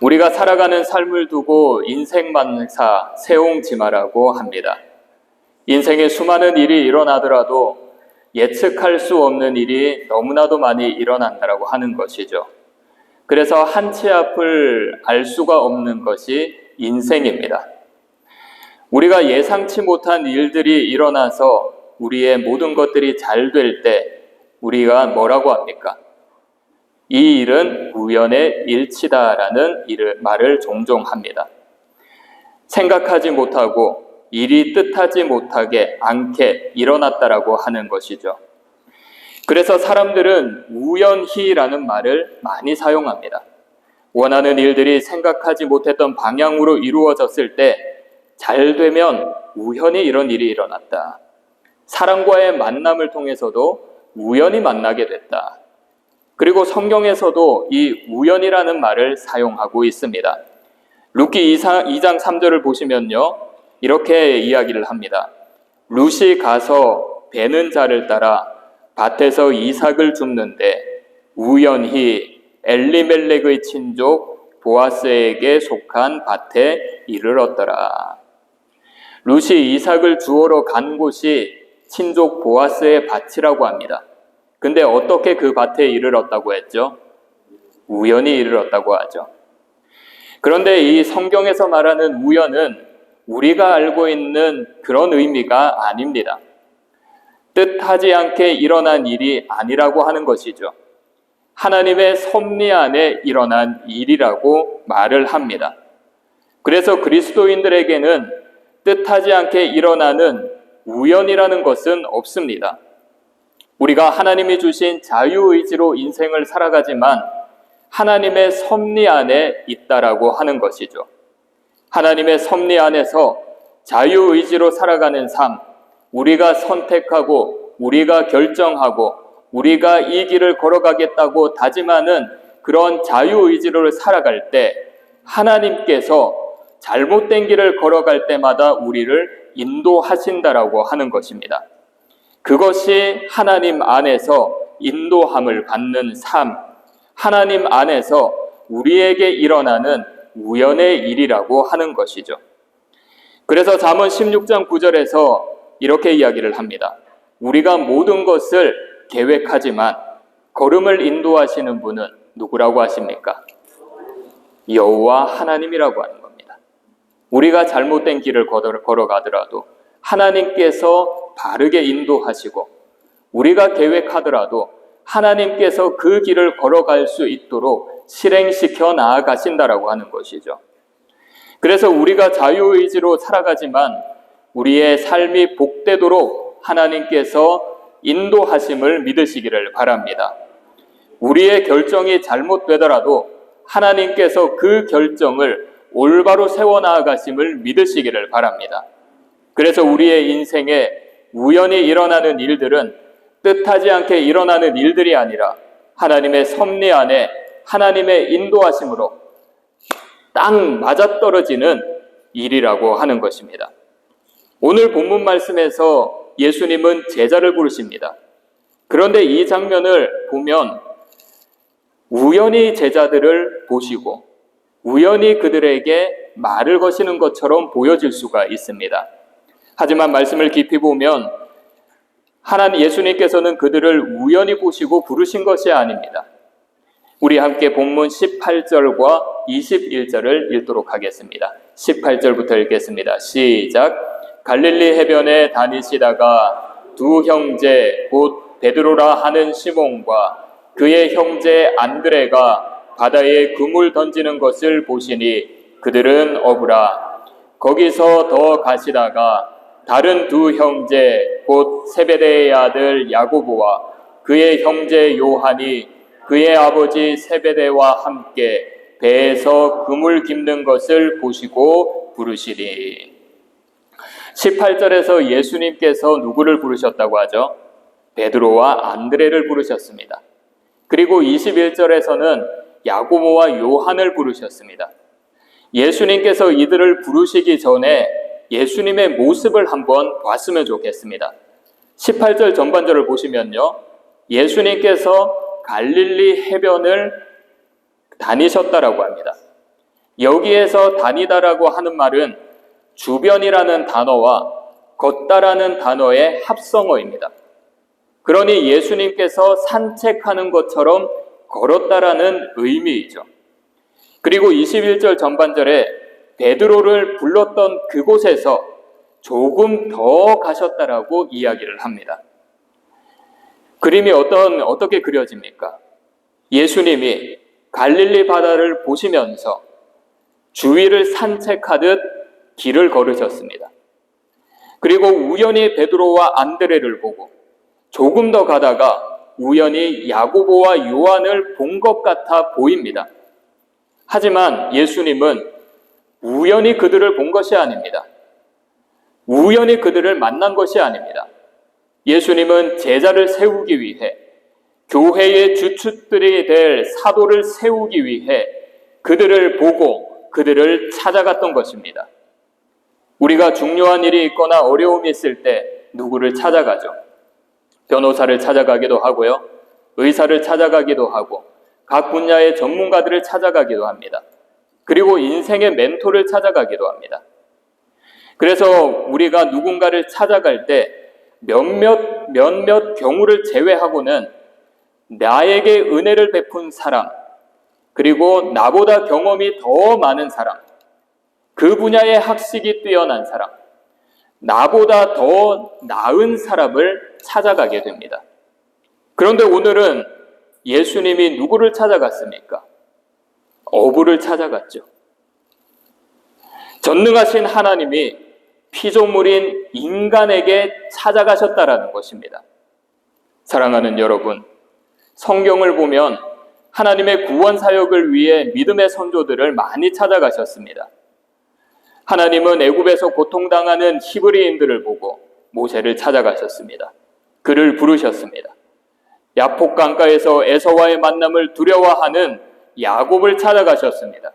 우리가 살아가는 삶을 두고 인생만사 세옹지마라고 합니다. 인생에 수많은 일이 일어나더라도 예측할 수 없는 일이 너무나도 많이 일어난다라고 하는 것이죠. 그래서 한 치 앞을 알 수가 없는 것이 인생입니다. 우리가 예상치 못한 일들이 일어나서 우리의 모든 것들이 잘 될 때 우리가 뭐라고 합니까? 이 일은 우연의 일치다라는 말을 종종 합니다. 생각하지 못하고 일이 뜻하지 못하게 않게 일어났다라고 하는 것이죠. 그래서 사람들은 우연히라는 말을 많이 사용합니다. 원하는 일들이 생각하지 못했던 방향으로 이루어졌을 때 잘 되면 우연히 이런 일이 일어났다. 사람과의 만남을 통해서도 우연히 만나게 됐다. 그리고 성경에서도 이 우연이라는 말을 사용하고 있습니다. 룻기 2장 3절을 보시면요, 이렇게 이야기를 합니다. 룻이 가서 베는 자를 따라 밭에서 이삭을 줍는데 우연히 엘리멜렉의 친족 보아스에게 속한 밭에 이르렀더라. 룻이 이삭을 주우러 간 곳이 친족 보아스의 밭이라고 합니다. 근데 어떻게 그 밭에 이르렀다고 했죠? 우연히 이르렀다고 하죠. 그런데 이 성경에서 말하는 우연은 우리가 알고 있는 그런 의미가 아닙니다. 뜻하지 않게 일어난 일이 아니라고 하는 것이죠. 하나님의 섭리 안에 일어난 일이라고 말을 합니다. 그래서 그리스도인들에게는 뜻하지 않게 일어나는 우연이라는 것은 없습니다. 우리가 하나님이 주신 자유의지로 인생을 살아가지만 하나님의 섭리 안에 있다라고 하는 것이죠. 하나님의 섭리 안에서 자유의지로 살아가는 삶, 우리가 선택하고 우리가 결정하고 우리가 이 길을 걸어가겠다고 다짐하는 그런 자유의지로 살아갈 때 하나님께서 잘못된 길을 걸어갈 때마다 우리를 인도하신다라고 하는 것입니다. 그것이 하나님 안에서 인도함을 받는 삶, 하나님 안에서 우리에게 일어나는 우연의 일이라고 하는 것이죠. 그래서 잠언 16장 9절에서 이렇게 이야기를 합니다. 우리가 모든 것을 계획하지만 걸음을 인도하시는 분은 누구라고 하십니까? 여호와 하나님이라고 하는 겁니다. 우리가 잘못된 길을 걸어가더라도 하나님께서 바르게 인도하시고 우리가 계획하더라도 하나님께서 그 길을 걸어갈 수 있도록 실행시켜 나아가신다라고 하는 것이죠. 그래서 우리가 자유의지로 살아가지만 우리의 삶이 복되도록 하나님께서 인도하심을 믿으시기를 바랍니다. 우리의 결정이 잘못되더라도 하나님께서 그 결정을 올바로 세워나가심을 믿으시기를 바랍니다. 그래서 우리의 인생에 우연히 일어나는 일들은 뜻하지 않게 일어나는 일들이 아니라 하나님의 섭리 안에 하나님의 인도하심으로 딱 맞아떨어지는 일이라고 하는 것입니다. 오늘 본문 말씀에서 예수님은 제자를 부르십니다. 그런데 이 장면을 보면 우연히 제자들을 보시고 우연히 그들에게 말을 거시는 것처럼 보여질 수가 있습니다. 하지만 말씀을 깊이 보면 예수님께서는 그들을 우연히 보시고 부르신 것이 아닙니다. 우리 함께 본문 18절과 21절을 읽도록 하겠습니다. 18절부터 읽겠습니다. 시작. 갈릴리 해변에 다니시다가 두 형제 곧 베드로라 하는 시몬과 그의 형제 안드레가 바다에 그물 던지는 것을 보시니 그들은 어부라. 거기서 더 가시다가 다른 두 형제 곧 세베대의 아들 야고보와 그의 형제 요한이 그의 아버지 세베대와 함께 배에서 그물 깁는 것을 보시고 부르시니. 18절에서 예수님께서 누구를 부르셨다고 하죠? 베드로와 안드레를 부르셨습니다. 그리고 21절에서는 야고보와 요한을 부르셨습니다. 예수님께서 이들을 부르시기 전에 예수님의 모습을 한번 봤으면 좋겠습니다. 18절 전반절을 보시면요, 예수님께서 갈릴리 해변을 다니셨다라고 합니다. 여기에서 다니다라고 하는 말은 주변이라는 단어와 걷다라는 단어의 합성어입니다. 그러니 예수님께서 산책하는 것처럼 걸었다라는 의미이죠. 그리고 21절 전반절에 베드로를 불렀던 그곳에서 조금 더 가셨다라고 이야기를 합니다. 그림이 어떻게 그려집니까? 예수님이 갈릴리 바다를 보시면서 주위를 산책하듯 길을 걸으셨습니다. 그리고 우연히 베드로와 안드레를 보고 조금 더 가다가 우연히 야고보와 요한을 본 것 같아 보입니다. 하지만 예수님은 우연히 그들을 본 것이 아닙니다. 우연히 그들을 만난 것이 아닙니다. 예수님은 제자를 세우기 위해, 교회의 주축들이 될 사도를 세우기 위해 그들을 보고 그들을 찾아갔던 것입니다. 우리가 중요한 일이 있거나 어려움이 있을 때 누구를 찾아가죠? 변호사를 찾아가기도 하고요. 의사를 찾아가기도 하고 각 분야의 전문가들을 찾아가기도 합니다. 그리고 인생의 멘토를 찾아가기도 합니다. 그래서 우리가 누군가를 찾아갈 때 몇몇 경우를 제외하고는 나에게 은혜를 베푼 사람, 그리고 나보다 경험이 더 많은 사람, 그 분야의 학식이 뛰어난 사람, 나보다 더 나은 사람을 찾아가게 됩니다. 그런데 오늘은 예수님이 누구를 찾아갔습니까? 어부를 찾아갔죠. 전능하신 하나님이 피조물인 인간에게 찾아가셨다라는 것입니다. 사랑하는 여러분, 성경을 보면 하나님의 구원 사역을 위해 믿음의 선조들을 많이 찾아가셨습니다. 하나님은 애굽에서 고통당하는 히브리인들을 보고 모세를 찾아가셨습니다. 그를 부르셨습니다. 야복 강가에서 에서와의 만남을 두려워하는 야곱을 찾아가셨습니다.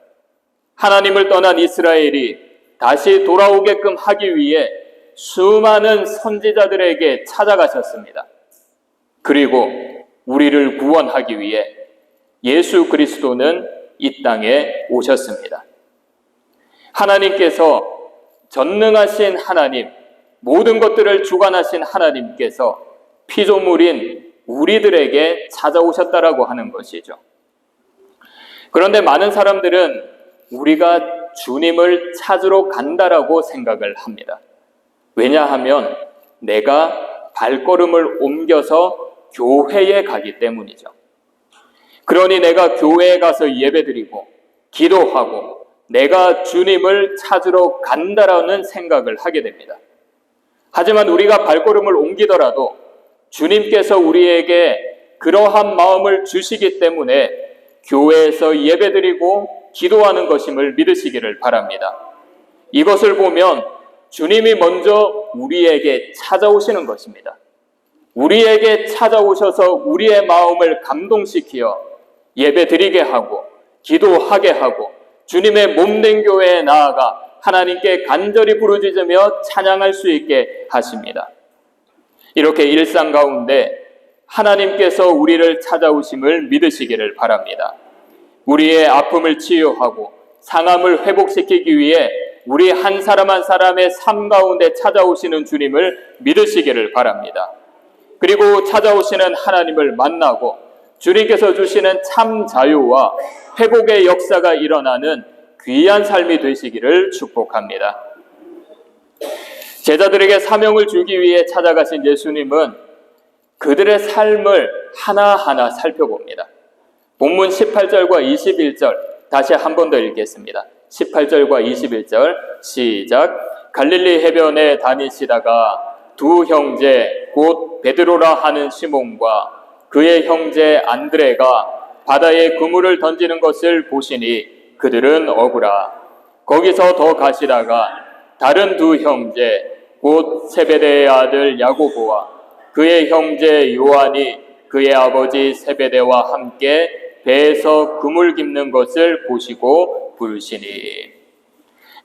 하나님을 떠난 이스라엘이 다시 돌아오게끔 하기 위해 수많은 선지자들에게 찾아가셨습니다. 그리고 우리를 구원하기 위해 예수 그리스도는 이 땅에 오셨습니다. 하나님께서 전능하신 하나님, 모든 것들을 주관하신 하나님께서 피조물인 우리들에게 찾아오셨다라고 하는 것이죠. 그런데 많은 사람들은 우리가 주님을 찾으러 간다라고 생각을 합니다. 왜냐하면 내가 발걸음을 옮겨서 교회에 가기 때문이죠. 그러니 내가 교회에 가서 예배드리고 기도하고 내가 주님을 찾으러 간다라는 생각을 하게 됩니다. 하지만 우리가 발걸음을 옮기더라도 주님께서 우리에게 그러한 마음을 주시기 때문에 교회에서 예배드리고 기도하는 것임을 믿으시기를 바랍니다. 이것을 보면 주님이 먼저 우리에게 찾아오시는 것입니다. 우리에게 찾아오셔서 우리의 마음을 감동시켜 예배드리게 하고 기도하게 하고 주님의 몸된 교회에 나아가 하나님께 간절히 부르짖으며 찬양할 수 있게 하십니다. 이렇게 일상 가운데 하나님께서 우리를 찾아오심을 믿으시기를 바랍니다. 우리의 아픔을 치유하고 상함을 회복시키기 위해 우리 한 사람 한 사람의 삶 가운데 찾아오시는 주님을 믿으시기를 바랍니다. 그리고 찾아오시는 하나님을 만나고 주님께서 주시는 참 자유와 회복의 역사가 일어나는 귀한 삶이 되시기를 축복합니다. 제자들에게 사명을 주기 위해 찾아가신 예수님은 그들의 삶을 하나하나 살펴봅니다. 본문 18절과 21절 다시 한 번 더 읽겠습니다. 18절과 21절 시작. 갈릴리 해변에 다니시다가 두 형제 곧 베드로라 하는 시몬과 그의 형제 안드레가 바다에 그물을 던지는 것을 보시니 그들은 어부라. 거기서 더 가시다가 다른 두 형제 곧 세베대의 아들 야고보와 그의 형제 요한이 그의 아버지 세베대와 함께 배에서 그물 깁는 것을 보시고 부르시니.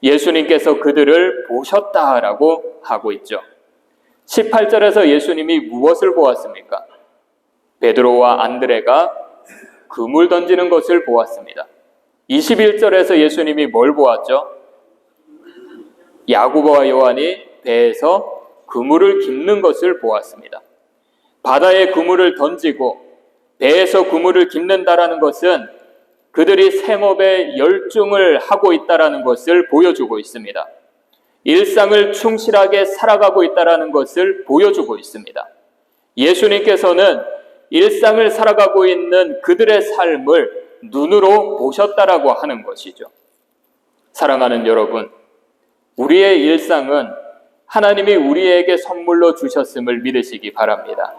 예수님께서 그들을 보셨다라고 하고 있죠. 18절에서 예수님이 무엇을 보았습니까? 베드로와 안드레가 그물 던지는 것을 보았습니다. 21절에서 예수님이 뭘 보았죠? 야고보와 요한이 배에서 그물을 깁는 것을 보았습니다. 바다에 그물을 던지고 배에서 그물을 깁는다라는 것은 그들이 생업에 열중을 하고 있다라는 것을 보여주고 있습니다. 일상을 충실하게 살아가고 있다라는 것을 보여주고 있습니다. 예수님께서는 일상을 살아가고 있는 그들의 삶을 눈으로 보셨다라고 하는 것이죠. 사랑하는 여러분, 우리의 일상은 하나님이 우리에게 선물로 주셨음을 믿으시기 바랍니다.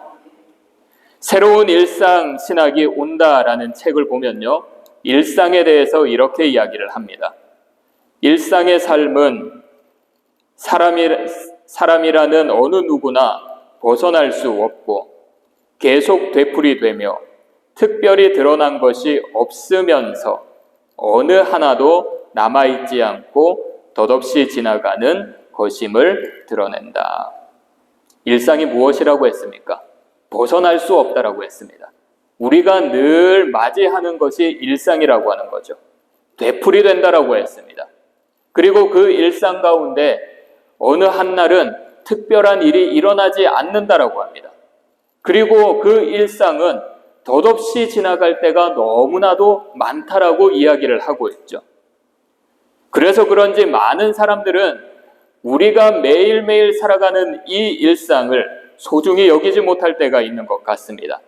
새로운 일상 신학이 온다라는 책을 보면요, 일상에 대해서 이렇게 이야기를 합니다. 일상의 삶은 사람이라는 어느 누구나 벗어날 수 없고 계속 되풀이되며 특별히 드러난 것이 없으면서 어느 하나도 남아있지 않고 덧없이 지나가는 것임을 드러낸다. 일상이 무엇이라고 했습니까? 벗어날 수 없다라고 했습니다. 우리가 늘 맞이하는 것이 일상이라고 하는 거죠. 되풀이된다라고 했습니다. 그리고 그 일상 가운데 어느 한날은 특별한 일이 일어나지 않는다라고 합니다. 그리고 그 일상은 덧없이 지나갈 때가 너무나도 많다라고 이야기를 하고 있죠. 그래서 그런지 많은 사람들은 우리가 매일매일 살아가는 이 일상을 소중히 여기지 못할 때가 있는 것 같습니다.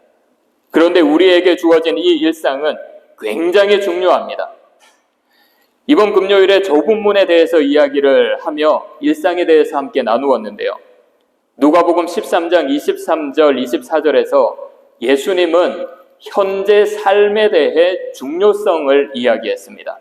그런데 우리에게 주어진 이 일상은 굉장히 중요합니다. 이번 금요일에 좁은 문에 대해서 이야기를 하며 일상에 대해서 함께 나누었는데요. 누가복음 13장 23절 24절에서 예수님은 현재 삶에 대해 중요성을 이야기했습니다.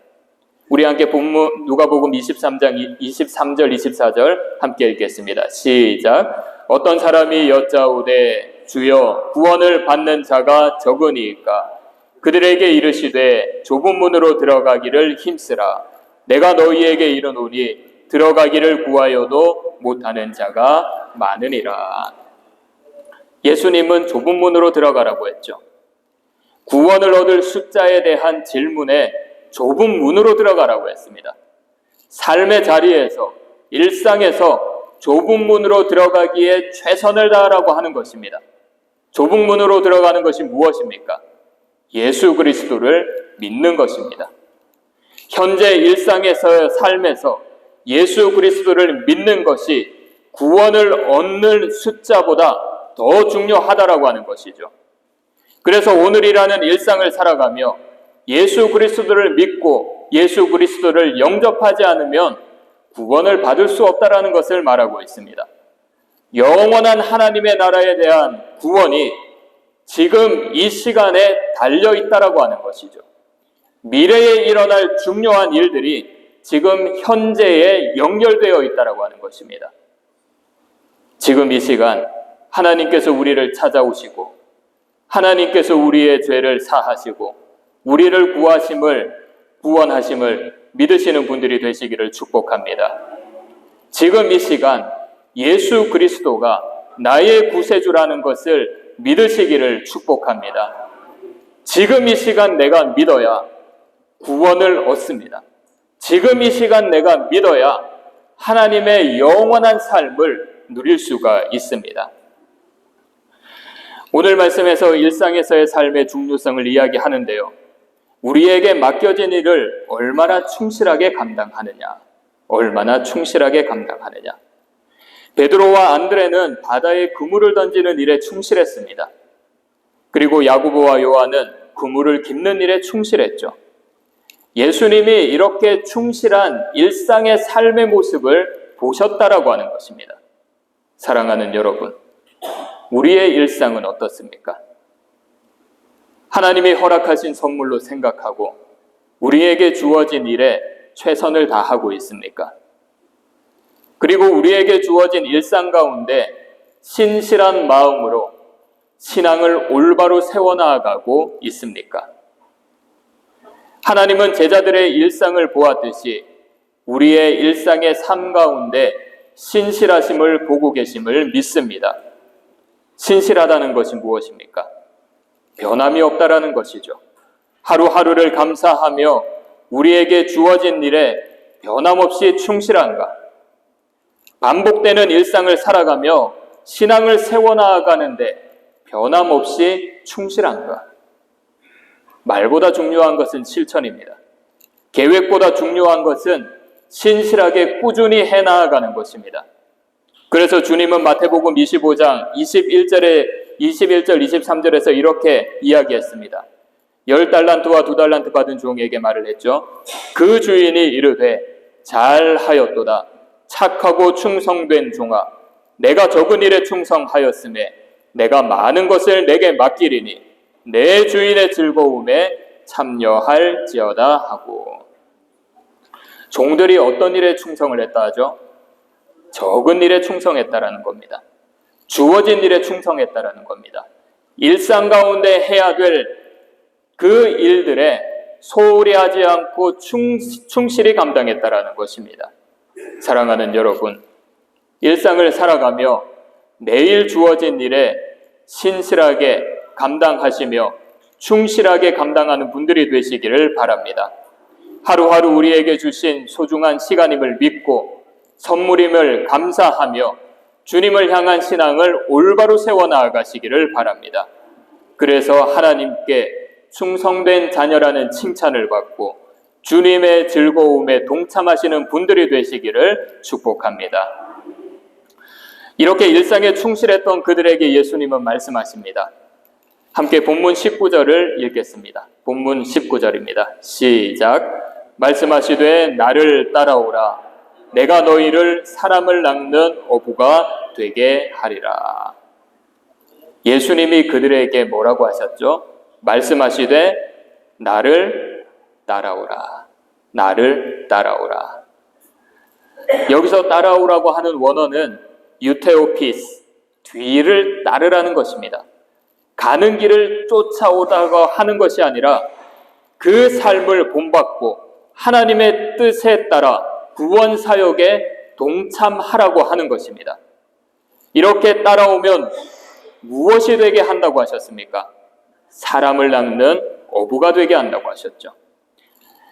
우리 함께 본문 누가복음 23장 23절 24절 함께 읽겠습니다. 시작. 어떤 사람이 여짜오되 주여 구원을 받는 자가 적으니까 그들에게 이르시되 좁은 문으로 들어가기를 힘쓰라. 내가 너희에게 이르노니 들어가기를 구하여도 못하는 자가 많으니라. 예수님은 좁은 문으로 들어가라고 했죠. 구원을 얻을 숫자에 대한 질문에 좁은 문으로 들어가라고 했습니다. 삶의 자리에서, 일상에서 좁은 문으로 들어가기에 최선을 다하라고 하는 것입니다. 좁은 문으로 들어가는 것이 무엇입니까? 예수 그리스도를 믿는 것입니다. 현재 일상에서 삶에서 예수 그리스도를 믿는 것이 구원을 얻는 숫자보다 더 중요하다라고 하는 것이죠. 그래서 오늘이라는 일상을 살아가며 예수 그리스도를 믿고 예수 그리스도를 영접하지 않으면 구원을 받을 수 없다라는 것을 말하고 있습니다. 영원한 하나님의 나라에 대한 구원이 지금 이 시간에 달려있다라고 하는 것이죠. 미래에 일어날 중요한 일들이 지금 현재에 연결되어 있다라고 하는 것입니다. 지금 이 시간 하나님께서 우리를 찾아오시고 하나님께서 우리의 죄를 사하시고 우리를 구원하심을 믿으시는 분들이 되시기를 축복합니다. 지금 이 시간 예수 그리스도가 나의 구세주라는 것을 믿으시기를 축복합니다. 지금 이 시간 내가 믿어야 구원을 얻습니다. 지금 이 시간 내가 믿어야 하나님의 영원한 삶을 누릴 수가 있습니다. 오늘 말씀에서 일상에서의 삶의 중요성을 이야기하는데요. 우리에게 맡겨진 일을 얼마나 충실하게 감당하느냐. 베드로와 안드레는 바다에 그물을 던지는 일에 충실했습니다. 그리고 야고보와 요한은 그물을 깁는 일에 충실했죠. 예수님이 이렇게 충실한 일상의 삶의 모습을 보셨다라고 하는 것입니다. 사랑하는 여러분, 우리의 일상은 어떻습니까? 하나님이 허락하신 선물로 생각하고 우리에게 주어진 일에 최선을 다하고 있습니까? 그리고 우리에게 주어진 일상 가운데 신실한 마음으로 신앙을 올바로 세워나가고 있습니까? 하나님은 제자들의 일상을 보았듯이 우리의 일상의 삶 가운데 신실하심을 보고 계심을 믿습니다. 신실하다는 것이 무엇입니까? 변함이 없다라는 것이죠. 하루하루를 감사하며 우리에게 주어진 일에 변함없이 충실한가? 반복되는 일상을 살아가며 신앙을 세워나가는데 변함없이 충실한가? 말보다 중요한 것은 실천입니다. 계획보다 중요한 것은 신실하게 꾸준히 해나가는 것입니다. 그래서 주님은 마태복음 25장 21절, 23절에서 이렇게 이야기했습니다. 10달란트와 2달란트 받은 종에게 말을 했죠. 그 주인이 이르되 잘하였도다. 착하고 충성된 종아, 내가 적은 일에 충성하였음에 내가 많은 것을 내게 맡기리니 내 주인의 즐거움에 참여할지어다 하고. 종들이 어떤 일에 충성을 했다 하죠? 적은 일에 충성했다라는 겁니다. 주어진 일에 충성했다라는 겁니다. 일상 가운데 해야 될 그 일들에 소홀히 하지 않고 충실히 감당했다라는 것입니다. 사랑하는 여러분, 일상을 살아가며 매일 주어진 일에 신실하게 감당하시며 충실하게 감당하는 분들이 되시기를 바랍니다. 하루하루 우리에게 주신 소중한 시간임을 믿고 선물임을 감사하며 주님을 향한 신앙을 올바로 세워나가시기를 바랍니다. 그래서 하나님께 충성된 자녀라는 칭찬을 받고 주님의 즐거움에 동참하시는 분들이 되시기를 축복합니다. 이렇게 일상에 충실했던 그들에게 예수님은 말씀하십니다. 함께 본문 19절을 읽겠습니다. 본문 19절입니다. 시작. 말씀하시되 나를 따라오라. 내가 너희를 사람을 낚는 어부가 되게 하리라. 예수님이 그들에게 뭐라고 하셨죠? 말씀하시되 나를 따라오라. 나를 따라오라. 여기서 따라오라고 하는 원어는 유테오피스, 뒤를 따르라는 것입니다. 가는 길을 쫓아오다가 하는 것이 아니라 그 삶을 본받고 하나님의 뜻에 따라 구원 사역에 동참하라고 하는 것입니다. 이렇게 따라오면 무엇이 되게 한다고 하셨습니까? 사람을 낚는 어부가 되게 한다고 하셨죠.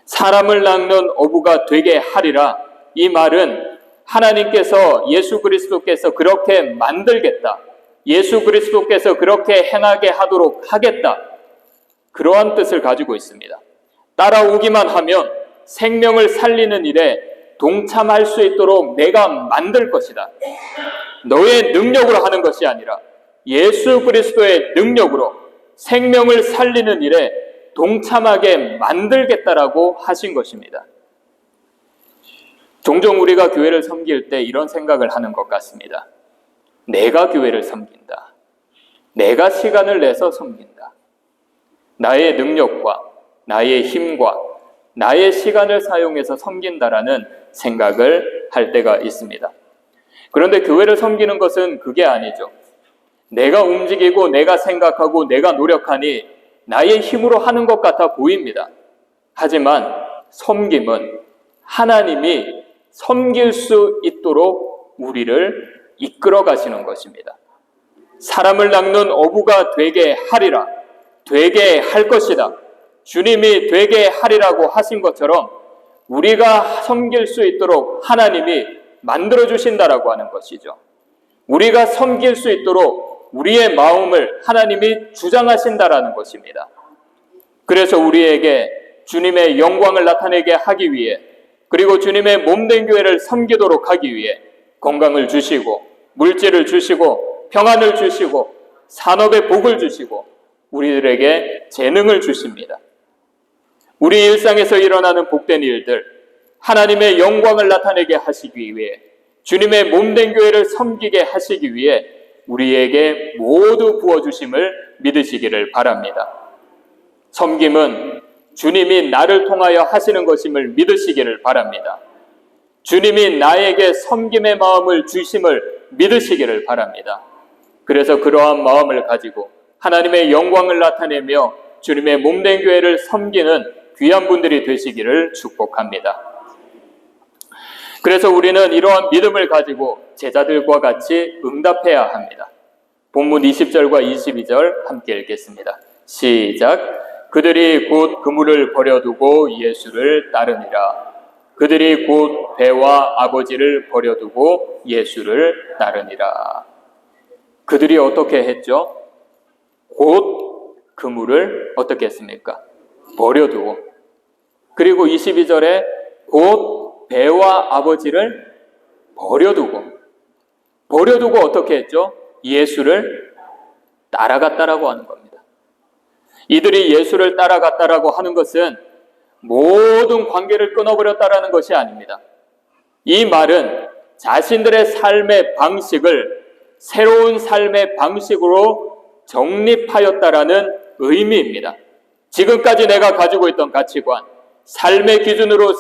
사람을 낚는 어부가 되게 하리라. 이 말은 하나님께서 예수 그리스도께서 그렇게 만들겠다. 예수 그리스도께서 그렇게 행하게 하도록 하겠다. 그러한 뜻을 가지고 있습니다. 따라오기만 하면 생명을 살리는 일에 동참할 수 있도록 내가 만들 것이다. 너의 능력으로 하는 것이 아니라 예수 그리스도의 능력으로 생명을 살리는 일에 동참하게 만들겠다라고 하신 것입니다. 종종 우리가 교회를 섬길 때 이런 생각을 하는 것 같습니다. 내가 교회를 섬긴다. 내가 시간을 내서 섬긴다. 나의 능력과 나의 힘과 나의 시간을 사용해서 섬긴다라는 생각을 할 때가 있습니다. 그런데 교회를 섬기는 것은 그게 아니죠. 내가 움직이고 내가 생각하고 내가 노력하니 나의 힘으로 하는 것 같아 보입니다. 하지만 섬김은 하나님이 섬길 수 있도록 우리를 이끌어 가시는 것입니다. 사람을 낚는 어부가 되게 하리라. 되게 할 것이다. 주님이 되게 하리라고 하신 것처럼 우리가 섬길 수 있도록 하나님이 만들어주신다라고 하는 것이죠. 우리가 섬길 수 있도록 우리의 마음을 하나님이 주장하신다라는 것입니다. 그래서 우리에게 주님의 영광을 나타내게 하기 위해, 그리고 주님의 몸된 교회를 섬기도록 하기 위해 건강을 주시고 물질을 주시고 평안을 주시고 산업의 복을 주시고 우리들에게 재능을 주십니다. 우리 일상에서 일어나는 복된 일들, 하나님의 영광을 나타내게 하시기 위해, 주님의 몸된 교회를 섬기게 하시기 위해 우리에게 모두 부어주심을 믿으시기를 바랍니다. 섬김은 주님이 나를 통하여 하시는 것임을 믿으시기를 바랍니다. 주님이 나에게 섬김의 마음을 주심을 믿으시기를 바랍니다. 그래서 그러한 마음을 가지고 하나님의 영광을 나타내며 주님의 몸된 교회를 섬기는 귀한 분들이 되시기를 축복합니다. 그래서 우리는 이러한 믿음을 가지고 제자들과 같이 응답해야 합니다. 본문 20절과 22절 함께 읽겠습니다. 시작. 그들이 곧 그물을 버려두고 예수를 따르니라. 그들이 곧 배와 아버지를 버려두고 예수를 따르니라. 그들이 어떻게 했죠? 곧 그물을 어떻게 했습니까? 버려두고. 그리고 22절에 곧 배와 아버지를 버려두고 어떻게 했죠? 예수를 따라갔다라고 하는 겁니다. 이들이 예수를 따라갔다라고 하는 것은 모든 관계를 끊어버렸다라는 것이 아닙니다. 이 말은 자신들의 삶의 방식을 새로운 삶의 방식으로 정립하였다라는 의미입니다. 지금까지 내가 가지고 있던 가치관, 삶의 기준으로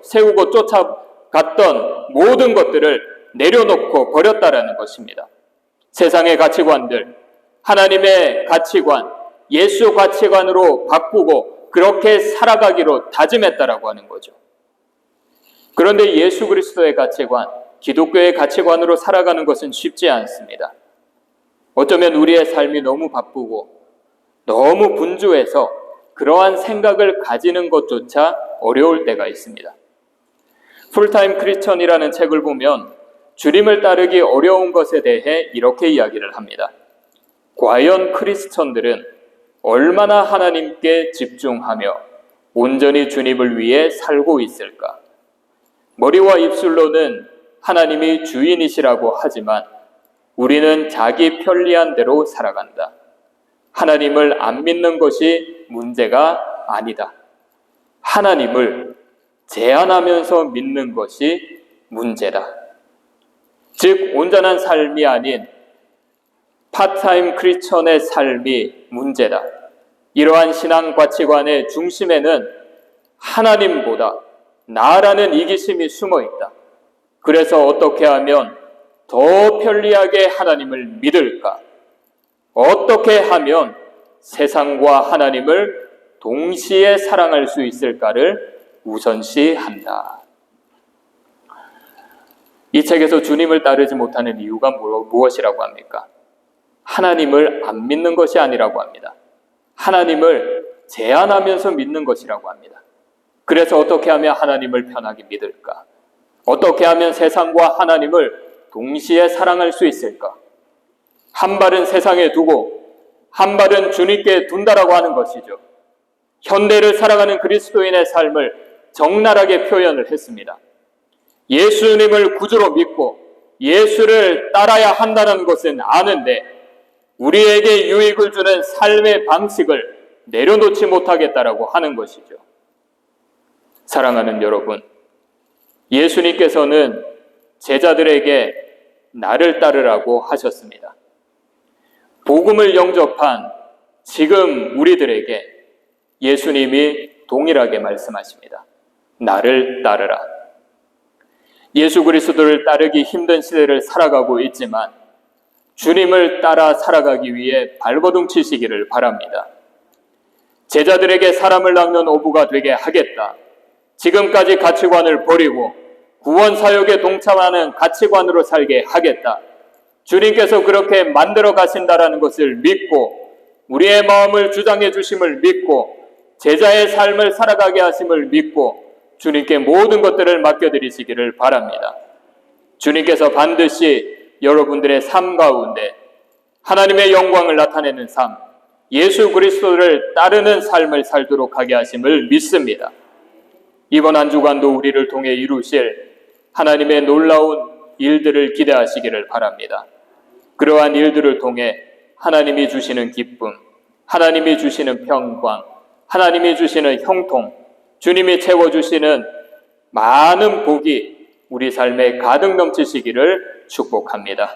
세우고 쫓아갔던 모든 것들을 내려놓고 버렸다라는 것입니다. 세상의 가치관들, 하나님의 가치관, 예수 가치관으로 바꾸고 그렇게 살아가기로 다짐했다라고 하는 거죠. 그런데 예수 그리스도의 가치관, 기독교의 가치관으로 살아가는 것은 쉽지 않습니다. 어쩌면 우리의 삶이 너무 바쁘고 너무 분주해서 그러한 생각을 가지는 것조차 어려울 때가 있습니다. 풀타임 크리스천이라는 책을 보면 주님을 따르기 어려운 것에 대해 이렇게 이야기를 합니다. 과연 크리스천들은 얼마나 하나님께 집중하며 온전히 주님을 위해 살고 있을까? 머리와 입술로는 하나님이 주인이시라고 하지만 우리는 자기 편리한 대로 살아간다. 하나님을 안 믿는 것이 문제가 아니다. 하나님을 제한하면서 믿는 것이 문제다. 즉 온전한 삶이 아닌 파타임 크리스천의 삶이 문제다. 이러한 신앙 가치관의 중심에는 하나님보다 나라는 이기심이 숨어 있다. 그래서 어떻게 하면 더 편리하게 하나님을 믿을까? 어떻게 하면 세상과 하나님을 동시에 사랑할 수 있을까를 우선시한다. 이 책에서 주님을 따르지 못하는 이유가 무엇이라고 합니까? 하나님을 안 믿는 것이 아니라고 합니다. 하나님을 제한하면서 믿는 것이라고 합니다. 그래서 어떻게 하면 하나님을 편하게 믿을까? 어떻게 하면 세상과 하나님을 동시에 사랑할 수 있을까? 한 발은 세상에 두고 한 발은 주님께 둔다라고 하는 것이죠. 현대를 살아가는 그리스도인의 삶을 적나라하게 표현을 했습니다. 예수님을 구주로 믿고 예수를 따라야 한다는 것은 아는데 우리에게 유익을 주는 삶의 방식을 내려놓지 못하겠다라고 하는 것이죠. 사랑하는 여러분, 예수님께서는 제자들에게 나를 따르라고 하셨습니다. 복음을 영접한 지금 우리들에게 예수님이 동일하게 말씀하십니다. 나를 따르라. 예수 그리스도를 따르기 힘든 시대를 살아가고 있지만 주님을 따라 살아가기 위해 발버둥 치시기를 바랍니다. 제자들에게 사람을 낚는 어부가 되게 하겠다. 지금까지 가치관을 버리고 구원 사역에 동참하는 가치관으로 살게 하겠다. 주님께서 그렇게 만들어 가신다라는 것을 믿고 우리의 마음을 주장해 주심을 믿고 제자의 삶을 살아가게 하심을 믿고 주님께 모든 것들을 맡겨드리시기를 바랍니다. 주님께서 반드시 여러분들의 삶 가운데 하나님의 영광을 나타내는 삶, 예수 그리스도를 따르는 삶을 살도록 하게 하심을 믿습니다. 이번 한 주간도 우리를 통해 이루실 하나님의 놀라운 일들을 기대하시기를 바랍니다. 그러한 일들을 통해 하나님이 주시는 기쁨, 하나님이 주시는 평강, 하나님이 주시는 형통, 주님이 채워주시는 많은 복이 우리 삶에 가득 넘치시기를 축복합니다.